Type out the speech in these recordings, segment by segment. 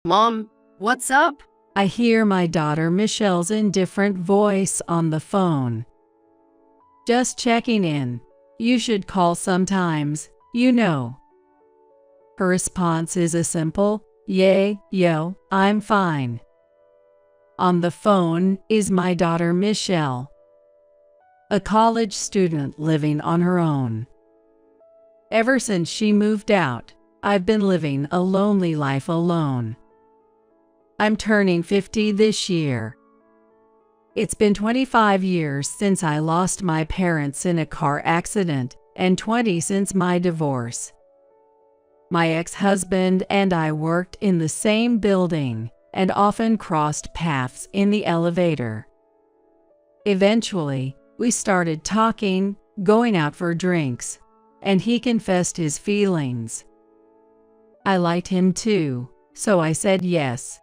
Mom, what's up? I hear my daughter Michelle's indifferent voice on the phone. Just checking in. You should call sometimes, you know. Her response is a simple, "Yay, yo, I'm fine." On the phone is my daughter Michelle, a college student living on her own. Ever since she moved out, I've been living a lonely life alone. I'm turning 50 this year. It's been 25 years since I lost my parents in a car accident and 20 since my divorce. My ex-husband and I worked in the same building and often crossed paths in the elevator. Eventually, we started talking, going out for drinks, and he confessed his feelings. I liked him too, so I said yes.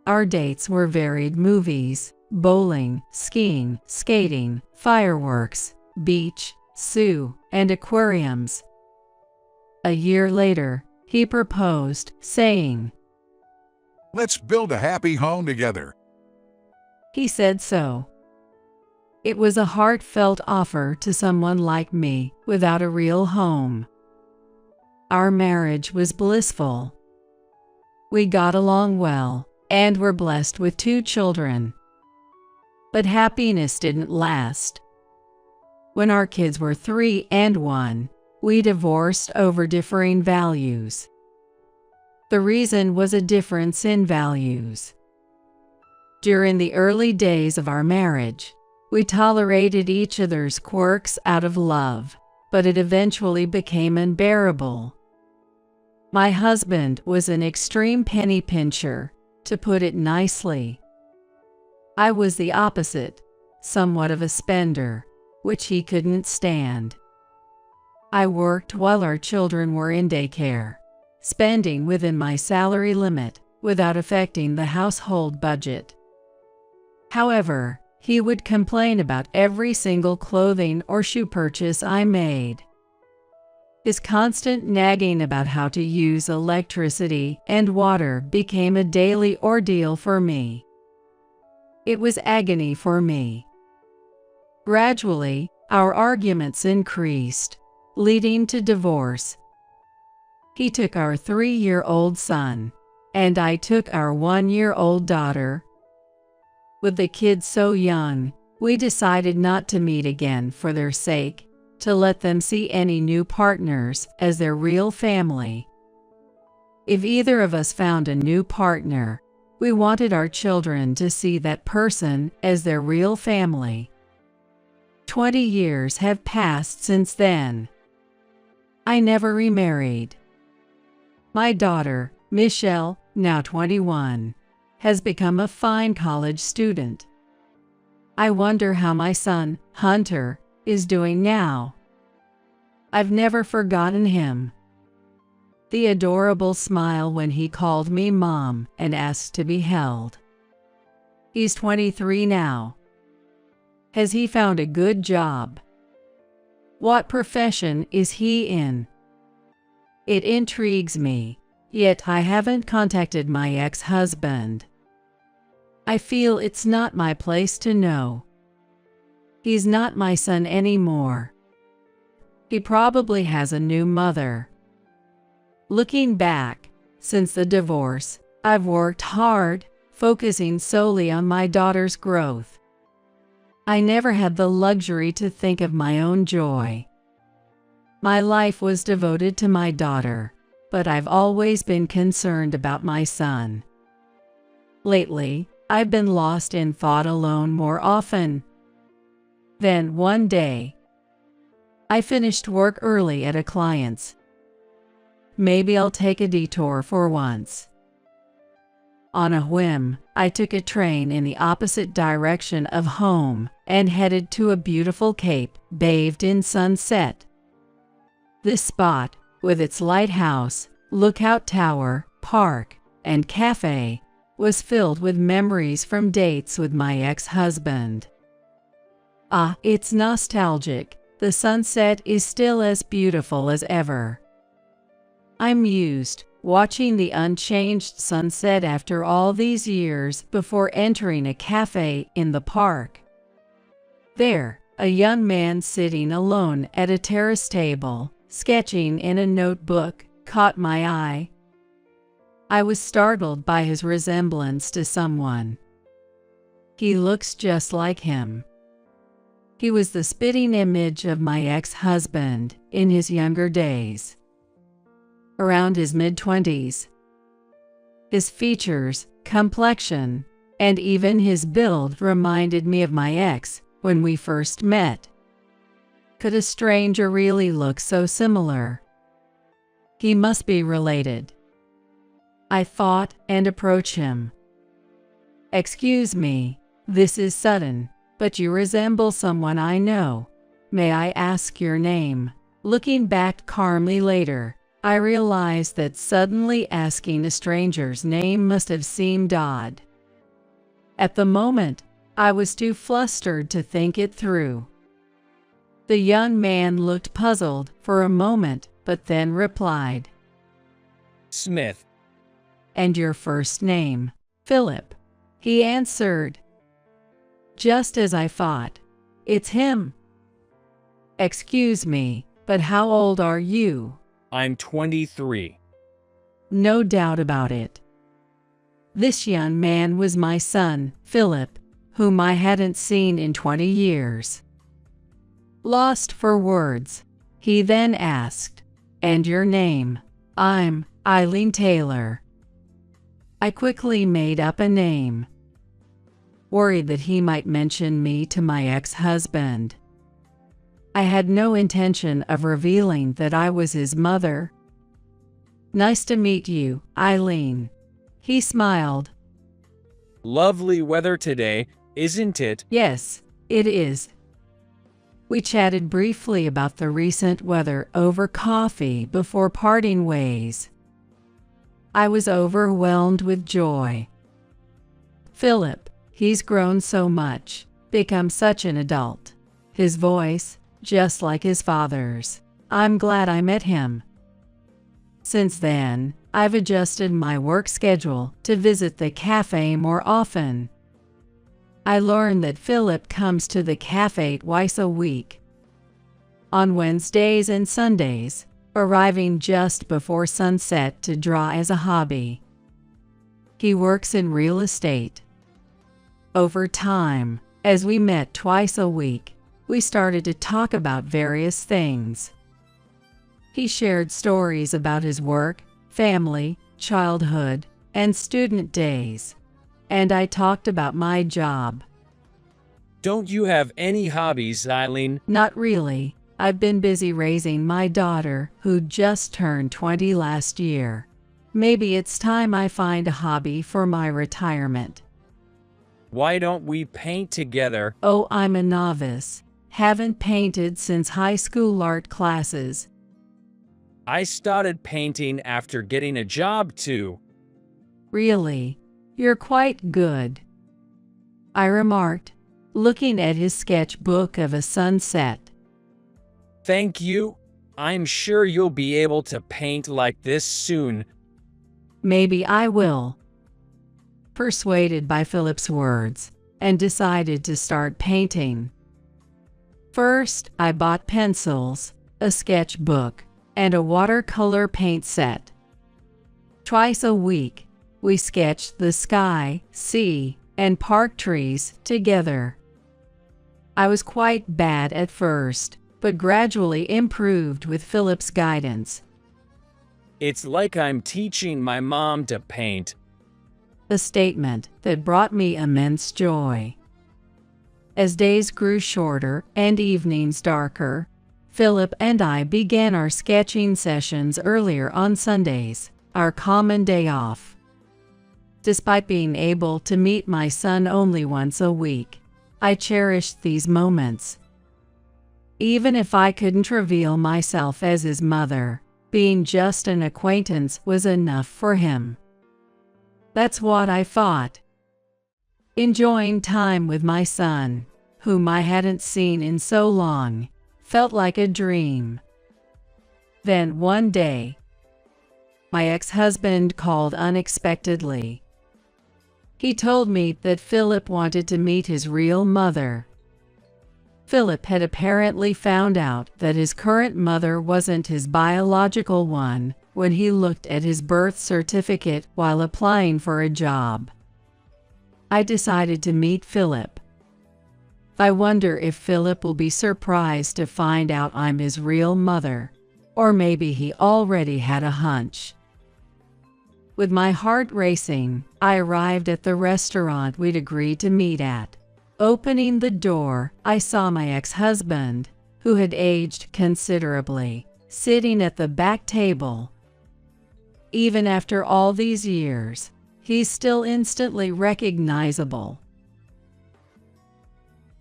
Our dates were varied: movies, bowling, skiing, skating, fireworks, beach, zoo, and aquariums. A year later, he proposed, saying, "Let's build a happy home together." He said so. It was a heartfelt offer to someone like me without a real home. Our marriage was blissful. We got along well and were blessed with 2 children. But happiness didn't last. When our kids were 3 and 1, we divorced over differing values. The reason was a difference in values. During the early days of our marriage, we tolerated each other's quirks out of love, but it eventually became unbearable. My husband was an extreme penny pincher, to put it nicely. I was the opposite, somewhat of a spender, which he couldn't stand. I worked while our children were in daycare, spending within my salary limit without affecting the household budget. However, he would complain about every single clothing or shoe purchase I made. His constant nagging about how to use electricity and water became a daily ordeal for me. It was agony for me. Gradually, our arguments increased, leading to divorce. He took our 3-year-old son, and I took our 1-year-old daughter. With the kids so young, we decided not to meet again for their sake, to let them see any new partners as their real family. If either of us found a new partner, we wanted our children to see that person as their real family. 20 years have passed since then. I never remarried. My daughter, Michelle, now 21, has become a fine college student. I wonder how my son, Hunter, is doing now. I've never forgotten him. The adorable smile when he called me Mom and asked to be held. He's 23 now. Has he found a good job? What profession is he in? It intrigues me, yet I haven't contacted my ex-husband. I feel it's not my place to know. He's not my son anymore. He probably has a new mother. Looking back, since the divorce, I've worked hard, focusing solely on my daughter's growth. I never had the luxury to think of my own joy. My life was devoted to my daughter, but I've always been concerned about my son. Lately, I've been lost in thought alone more often. Then one day, I finished work early at a client's. Maybe I'll take a detour for once. On a whim, I took a train in the opposite direction of home and headed to a beautiful cape bathed in sunset. This spot, with its lighthouse, lookout tower, park, and cafe, was filled with memories from dates with my ex-husband. Ah, it's nostalgic. The sunset is still as beautiful as ever. I mused, watching the unchanged sunset after all these years before entering a cafe in the park. There, a young man sitting alone at a terrace table, sketching in a notebook, caught my eye. I was startled by his resemblance to someone. He looks just like him. He was the spitting image of my ex-husband in his younger days, around his mid-20s. His features, complexion, and even his build reminded me of my ex when we first met. Could a stranger really look so similar? He must be related, I thought, and approached him. "Excuse me, this is sudden, but you resemble someone I know. May I ask your name?" Looking back calmly later, I realized that suddenly asking a stranger's name must have seemed odd. At the moment, I was too flustered to think it through. The young man looked puzzled for a moment, but then replied, Smith. "And your first name?" "Philip," he answered. Just as I thought. It's him. "Excuse me, but how old are you?" I'm 23. No doubt about it. This young man was my son, Philip, whom I hadn't seen in 20 years. Lost for words, he then asked, "And your name?" "I'm Eileen Taylor." I quickly made up a name, worried that he might mention me to my ex-husband. I had no intention of revealing that I was his mother. "Nice to meet you, Eileen." He smiled. Lovely weather today, isn't it? "Yes, it is." We chatted briefly about the recent weather over coffee before parting ways. I was overwhelmed with joy. "Philip, he's grown so much, become such an adult." His voice, just like his father's. I'm glad I met him. Since then, I've adjusted my work schedule to visit the cafe more often. I learned that Philip comes to the cafe twice a week, on Wednesdays and Sundays, arriving just before sunset to draw as a hobby. He works in real estate. Over time, as we met twice a week, we started to talk about various things. He shared stories about his work, family, childhood, and student days, and I talked about my job. Don't you have any hobbies, Eileen? Not really. I've been busy raising my daughter, who just turned 20 last year. Maybe it's time I find a hobby for my retirement. Why don't we paint together? Oh, I'm a novice. Haven't painted since high school art classes. I started painting after getting a job too. Really? You're quite good, I remarked, looking at his sketchbook of a sunset. Thank you. I'm sure you'll be able to paint like this soon. Maybe I will. Persuaded by Philip's words, and decided to start painting. First, I bought pencils, a sketchbook, and a watercolor paint set. Twice a week, we sketched the sky, sea, and park trees together. I was quite bad at first, but gradually improved with Philip's guidance. It's like I'm teaching my mom to paint. A statement that brought me immense joy. As days grew shorter and evenings darker, Philip and I began our sketching sessions earlier on Sundays, our common day off. Despite being able to meet my son only once a week, I cherished these moments. Even if I couldn't reveal myself as his mother, being just an acquaintance was enough for him. That's what I thought. Enjoying time with my son, whom I hadn't seen in so long, felt like a dream. Then one day, My ex-husband called unexpectedly. He told me that Philip wanted to meet his real mother. Philip had apparently found out that his current mother wasn't his biological one when he looked at his birth certificate while applying for a job. I decided to meet Philip. I wonder if Philip will be surprised to find out I'm his real mother, or maybe he already had a hunch. With my heart racing, I arrived at the restaurant we'd agreed to meet at. Opening the door, I saw my ex-husband, who had aged considerably, sitting at the back table. Even after all these years, he's still instantly recognizable.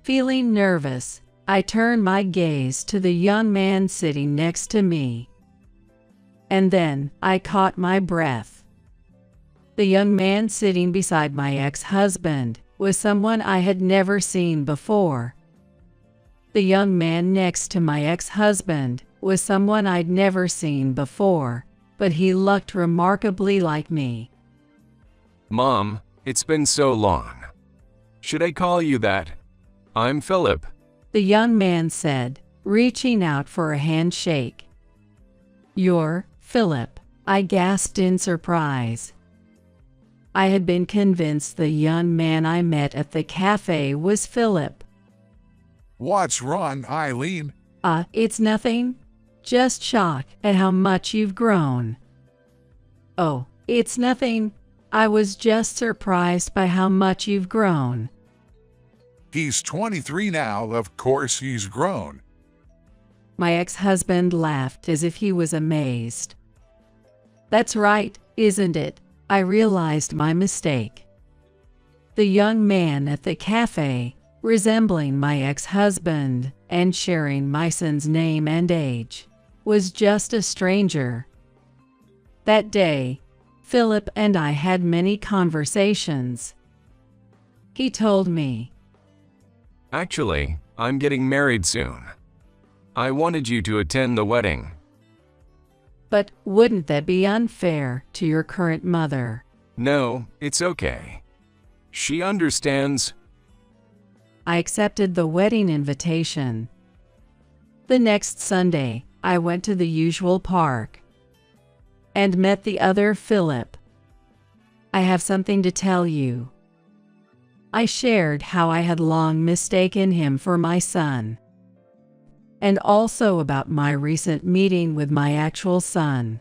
Feeling nervous, I turned my gaze to the young man sitting next to me. And then I caught my breath. The young man sitting beside my ex-husband was someone I had never seen before. The young man next to my ex-husband was someone I'd never seen before, but he looked remarkably like me. Mom, it's been so long. Should I call you that? I'm Philip. The young man said, reaching out for a handshake. You're Philip, I gasped in surprise. I had been convinced the young man I met at the cafe was Philip. What's wrong, Eileen? It's nothing. Just shocked at how much you've grown. Oh, it's nothing. I was just surprised by how much you've grown. He's 23 now, of course he's grown. My ex-husband laughed as if he was amazed. That's right, isn't it? I realized my mistake. The young man at the cafe, resembling my ex-husband and sharing my son's name and age, was just a stranger. That day, Philip and I had many conversations. He told me, Actually, I'm getting married soon. I wanted you to attend the wedding. but wouldn't that be unfair to your current mother? No, it's okay. She understands. I accepted the wedding invitation. The next Sunday, I went to the usual park and met the other Philip. I have something to tell you. I shared how I had long mistaken him for my son, and also about my recent meeting with my actual son.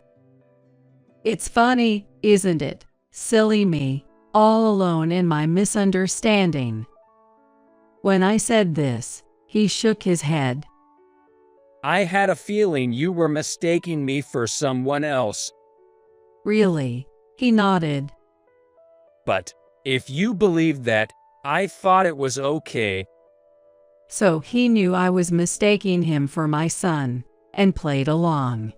It's funny, isn't it? Silly me, all alone in my misunderstanding. When I said this, he shook his head. I had a feeling you were mistaking me for someone else. Really? He nodded. But if you believe that, I thought it was okay. So he knew I was mistaking him for my son, and played along.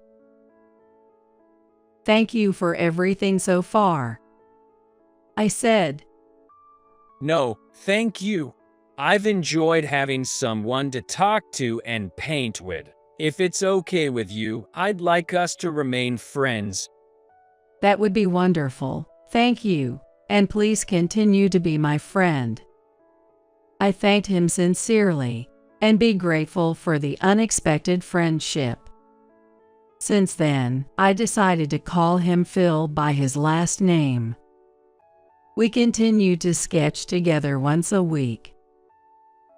Thank you for everything so far, I said. No, thank you. I've enjoyed having someone to talk to and paint with. If it's okay with you, I'd like us to remain friends. That would be wonderful. Thank you, and please continue to be my friend. I thanked him sincerely, and be grateful for the unexpected friendship. Since then, I decided to call him Phil by his last name. We continued to sketch together once a week.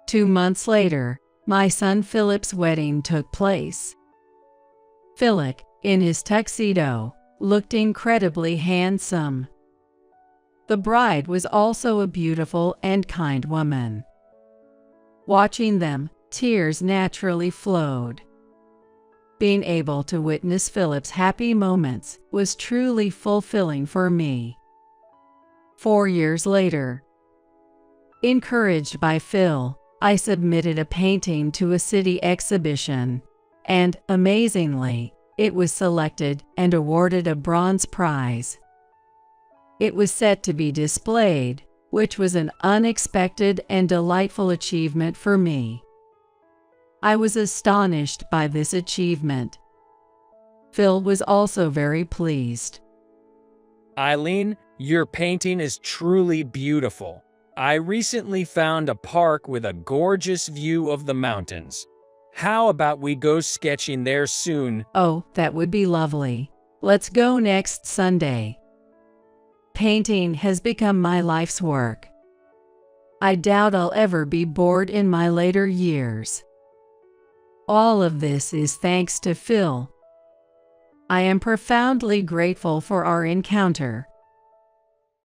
2 months later, my son Philip's wedding took place. Philip, in his tuxedo, looked incredibly handsome. The bride was also a beautiful and kind woman. Watching them, tears naturally flowed. Being able to witness Philip's happy moments was truly fulfilling for me. 4 years later, encouraged by Phil, I submitted a painting to a city exhibition, and, amazingly, it was selected and awarded a bronze prize. It was set to be displayed, which was an unexpected and delightful achievement for me. I was astonished by this achievement. Phil was also very pleased. Eileen, your painting is truly beautiful. I recently found a park with a gorgeous view of the mountains. How about we go sketching there soon? Oh, that would be lovely. Let's go next Sunday. Painting has become my life's work. I doubt I'll ever be bored in my later years. All of this is thanks to Phil. I am profoundly grateful for our encounter.